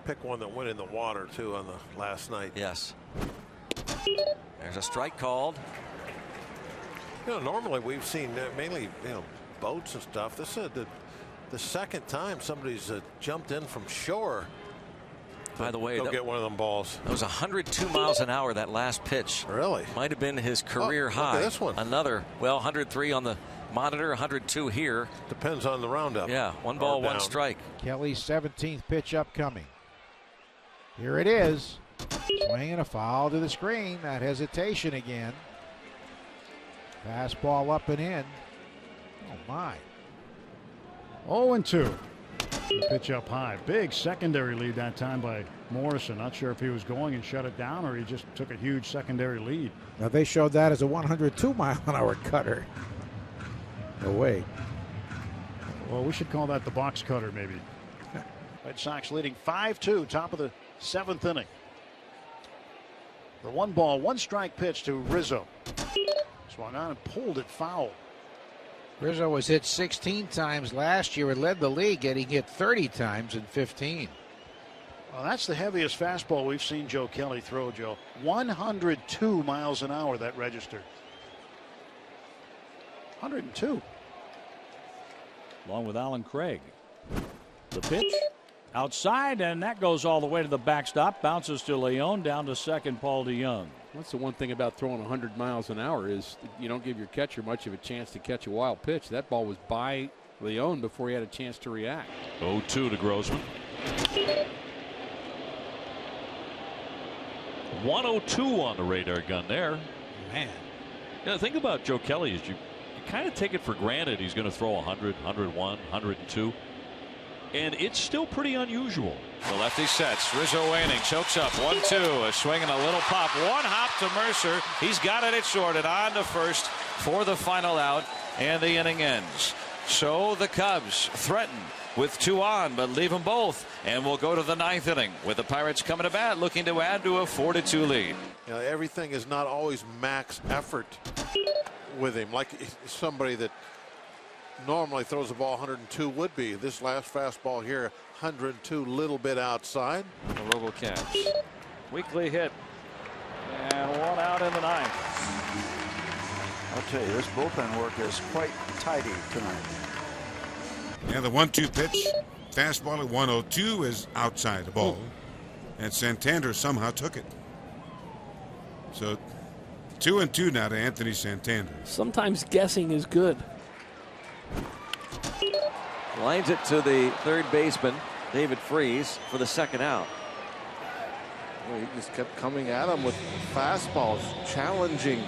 pick one that went in the water too on the last night. Yes. There's a strike called. Normally we've seen mainly boats and stuff. This is the second time somebody's jumped in from shore. By the way, go get one of them balls. That was 102 miles an hour, that last pitch. Really? Might have been his career high. Look at this one. Another, 103 on the monitor, 102 here. Depends on the roundup. Yeah, one ball, one strike. Kelly's 17th pitch upcoming. Here it is. Swing and a foul to the screen. That hesitation again. Fastball up and in. Oh, my. 0-2. The pitch up high. Big secondary lead that time by Morrison. Not sure if he was going and shut it down or he just took a huge secondary lead. Now they showed that as a 102-mile-an-hour cutter. No way. Well, we should call that the box cutter maybe. Red Sox leading 5-2, top of the 7th inning. The 1-ball, 1-strike pitch to Rizzo. Swung on and pulled it foul. Rizzo was hit 16 times last year and led the league, getting hit 30 times in 15. Well, that's the heaviest fastball we've seen Joe Kelly throw, Joe. 102 miles an hour that registered. 102. Along with Alan Craig. The pitch outside, and that goes all the way to the backstop. Bounces to Leon, down to second, Paul DeYoung. That's the one thing about throwing 100 miles an hour is you don't give your catcher much of a chance to catch a wild pitch. That ball was by Leon before he had a chance to react. 0-2 to Grossman. 102 on the radar gun there. Man. Think about Joe Kelly is you kind of take it for granted he's going to throw 100, 101, 102. And it's still pretty unusual. The lefty sets. Rizzo waiting. Chokes up. 1-2. A swing and a little pop. One hop to Mercer. He's got it at short and on to first for the final out. And the inning ends. So the Cubs threaten with 2 on, but leave them both. And we'll go to the 9th inning with the Pirates coming to bat, looking to add to a 4-2 lead. Everything is not always max effort with him, like somebody that normally throws the ball 102 would be. This last fastball here, 102, little bit outside. The robo catch. Weekly hit. And 1 out in the 9th. I'll tell you, this bullpen work is quite tidy tonight. Yeah, the 1-2 pitch, fastball at 102 is outside the ball. And Santander somehow took it. So 2-2 now to Anthony Santander. Sometimes guessing is good. Lines it to the third baseman, David Freese, for the second out. Well, he just kept coming at him with fastballs, challenging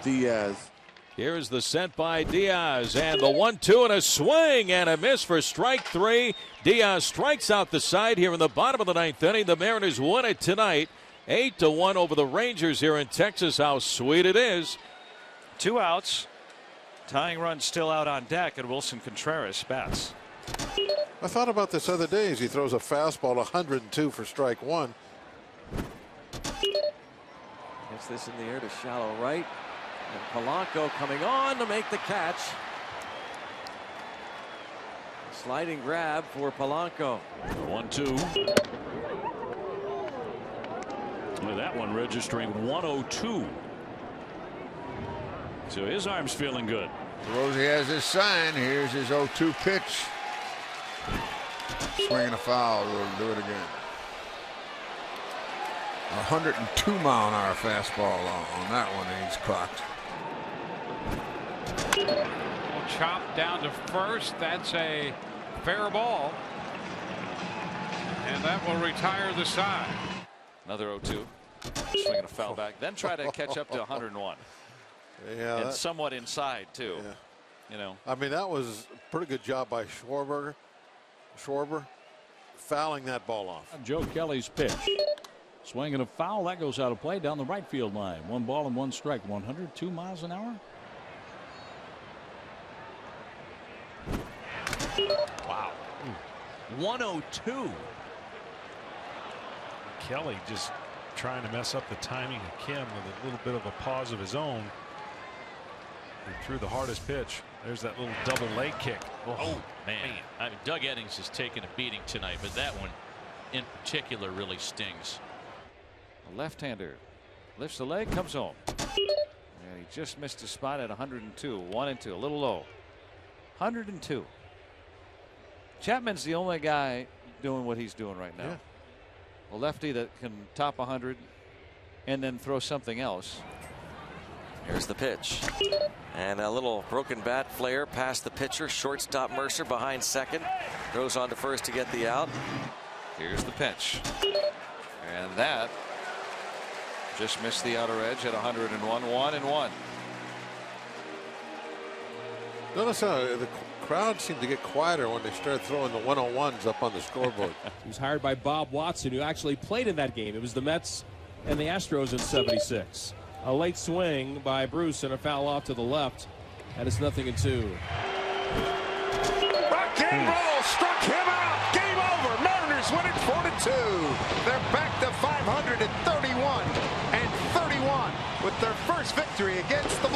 Diaz. Here's the set by Diaz, and the 1-2 and a swing and a miss for strike 3. Diaz strikes out the side here in the bottom of the 9th inning. The Mariners win it tonight, 8-1 over the Rangers here in Texas. How sweet it is. 2 outs. Tying run still out on deck, and Wilson Contreras bats. I thought about this other day as he throws a fastball 102 for strike 1. Gets this in the air to shallow right. And Polanco coming on to make the catch. Sliding grab for Polanco. 1-2. With that one registering 102. So his arm's feeling good. Rosie has his sign. Here's his 0-2 pitch. Swing and a foul. We'll do it again. 102-mile-an-hour fastball on that one. He's clocked. Chopped down to first. That's a fair ball. And that will retire the side. Another 0-2. Swinging a foul back. Then try to catch up to 101. Yeah, and somewhat inside too. Yeah. I mean, that was a pretty good job by Schwarber fouling that ball off. Joe Kelly's pitch. Swing and a foul. That goes out of play down the right field line. 1 ball and 1 strike. 102 miles an hour. Wow. 102. Kelly just trying to mess up the timing of Kim with a little bit of a pause of his own. And threw the hardest pitch. There's that little double leg kick. Oh man. I mean, Doug Eddings has taken a beating tonight, but that one in particular really stings. A left-hander lifts the leg, comes home. And he just missed a spot at 102. 1-2, a little low. 102. Chapman's the only guy doing what he's doing right now. Yeah. A lefty that can top 100 and then throw something else. Here's the pitch. And a little broken bat flare past the pitcher. Shortstop Mercer behind second. Throws on to first to get the out. Here's the pitch. And that just missed the outer edge at 101. 1-1. Notice how the crowd seemed to get quieter when they started throwing the 101s up on the scoreboard. He was hired by Bob Watson, who actually played in that game. It was the Mets and the Astros in '76. A late swing by Bruce and a foul off to the left, and it's 0-2. Rock and roll struck him out. Game over. Mariners win it 4-2. They're back to 531 and 31 with their first victory against the